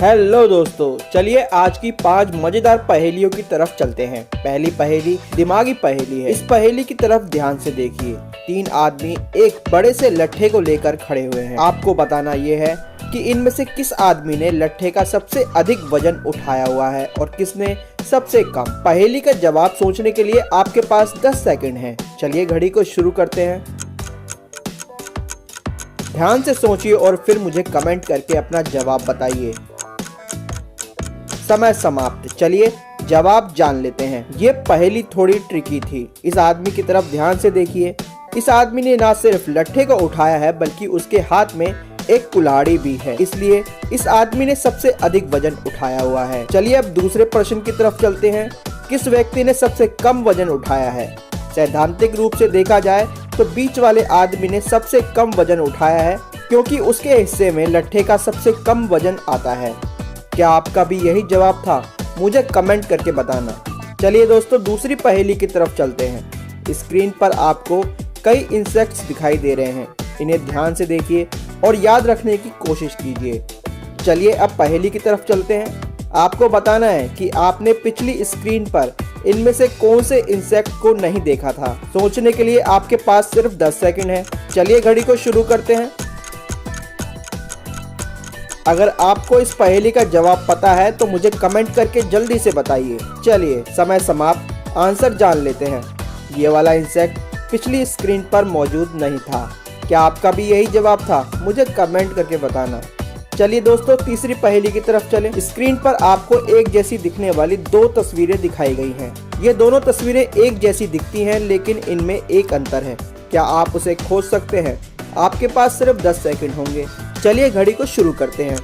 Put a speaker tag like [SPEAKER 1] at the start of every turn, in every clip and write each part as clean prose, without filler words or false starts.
[SPEAKER 1] Hello दोस्तों, चलिए आज की 5 मजेदार पहेलियों की तरफ चलते हैं। पहली पहेली दिमागी पहेली है। इस पहेली की तरफ ध्यान से देखिए। 3 आदमी एक बड़े से लट्ठे को लेकर खड़े हुए हैं। आपको बताना ये है कि इनमें से किस आदमी ने लट्ठे का सबसे अधिक वजन उठाया हुआ है और किसने सबसे कम। पहेली का जवाब सोचने के लिए आपके पास 10 सेकंड हैं। चलिए घड़ी को शुरू करते हैं। ध्यान से सोचिए और फिर मुझे कमेंट करके अपना जवाब बताइए। समय समाप्त। चलिए जवाब जान लेते हैं। ये पहेली थोड़ी ट्रिकी थी। इस आदमी की तरफ ध्यान से देखिए। इस आदमी ने ना सिर्फ लट्ठे को उठाया है बल्कि उसके हाथ में एक कुल्हाड़ी भी है, इसलिए इस आदमी ने सबसे अधिक वजन उठाया हुआ है। चलिए अब दूसरे प्रश्न की तरफ चलते हैं। किस व्यक्ति ने सबसे कम वजन उठाया है? सैद्धांतिक रूप से देखा जाए तो बीच वाले आदमी ने सबसे कम वजन उठाया है, क्योंकि उसके हिस्से में लट्ठे का सबसे कम वजन आता है। क्या आपका भी यही जवाब था? मुझे कमेंट करके बताना। चलिए दोस्तों दूसरी पहेली की तरफ चलते हैं। स्क्रीन पर आपको कई इंसेक्ट्स दिखाई दे रहे हैं। इन्हें ध्यान से देखिए और याद रखने की कोशिश कीजिए। चलिए अब पहेली की तरफ चलते हैं। आपको बताना है कि आपने पिछली स्क्रीन पर इनमें से कौन से इंसेक्ट को नहीं देखा था। सोचने के लिए आपके पास सिर्फ 10 सेकंड है। चलिए घड़ी को शुरू करते हैं। अगर आपको इस पहेली का जवाब पता है तो मुझे कमेंट करके जल्दी से बताइए। चलिए समय समाप्त। आंसर जान लेते हैं। ये वाला इंसेक्ट पिछली स्क्रीन पर मौजूद नहीं था। क्या आपका भी यही जवाब था? मुझे कमेंट करके बताना। चलिए दोस्तों तीसरी पहेली की तरफ चलें। स्क्रीन पर आपको एक जैसी दिखने वाली 2 तस्वीरें दिखाई गई हैं। ये दोनों तस्वीरें एक जैसी दिखती हैं, लेकिन इनमें एक अंतर है। क्या आप उसे खोज सकते हैं? आपके पास सिर्फ 10 सेकंड होंगे। चलिए घड़ी को शुरू करते हैं।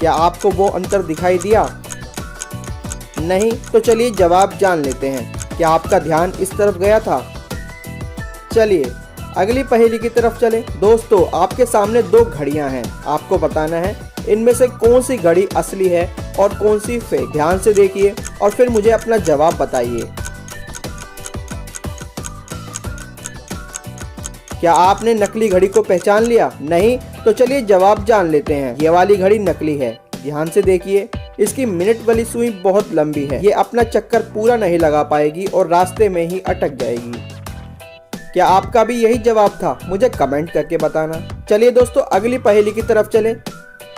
[SPEAKER 1] क्या आपको वो अंतर दिखाई दिया? नहीं? तो चलिए जवाब जान लेते हैं। क्या आपका ध्यान इस तरफ गया था? चलिए अगली पहेली की तरफ चलें। दोस्तों आपके सामने 2 घड़ियां हैं। आपको बताना है इनमें से कौन सी घड़ी असली है और कौन सी फेक। ध्यान से देखिए और फिर मुझे अपना जवाब बताइए। क्या आपने नकली घड़ी को पहचान लिया? नहीं? तो चलिए जवाब जान लेते हैं। ये वाली घड़ी नकली है। ध्यान से देखिए। इसकी मिनट वाली सुई बहुत लंबी है। ये अपना चक्कर पूरा नहीं लगा पाएगी और रास्ते में ही अटक जाएगी। क्या आपका भी यही जवाब था? मुझे कमेंट करके बताना। चलिए दोस्तों अगली पहेली की तरफ चलें।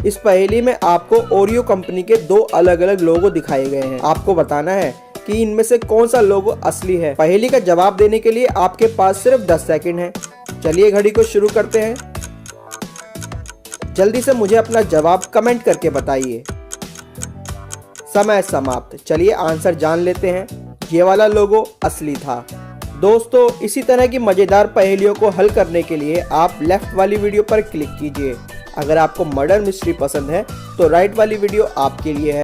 [SPEAKER 1] इस पहेली में आपको ओरियो कंपनी के 2 अलग अलग लोगो दिखाए गए हैं। आपको बताना है कि इनमें से कौन सा लोगो असली है। पहेली का जवाब देने के लिए आपके पास सिर्फ 10 सेकंड है। चलिए घड़ी को शुरू करते हैं। जल्दी से मुझे अपना जवाब कमेंट करके बताइए। समय समाप्त। चलिए आंसर जान लेते हैं। ये वाला लोगो असली था। दोस्तों इसी तरह की मजेदार पहेलियों को हल करने के लिए आप लेफ्ट वाली वीडियो पर क्लिक कीजिए। अगर आपको मर्डर मिस्ट्री पसंद है तो राइट वाली वीडियो आपके लिए है।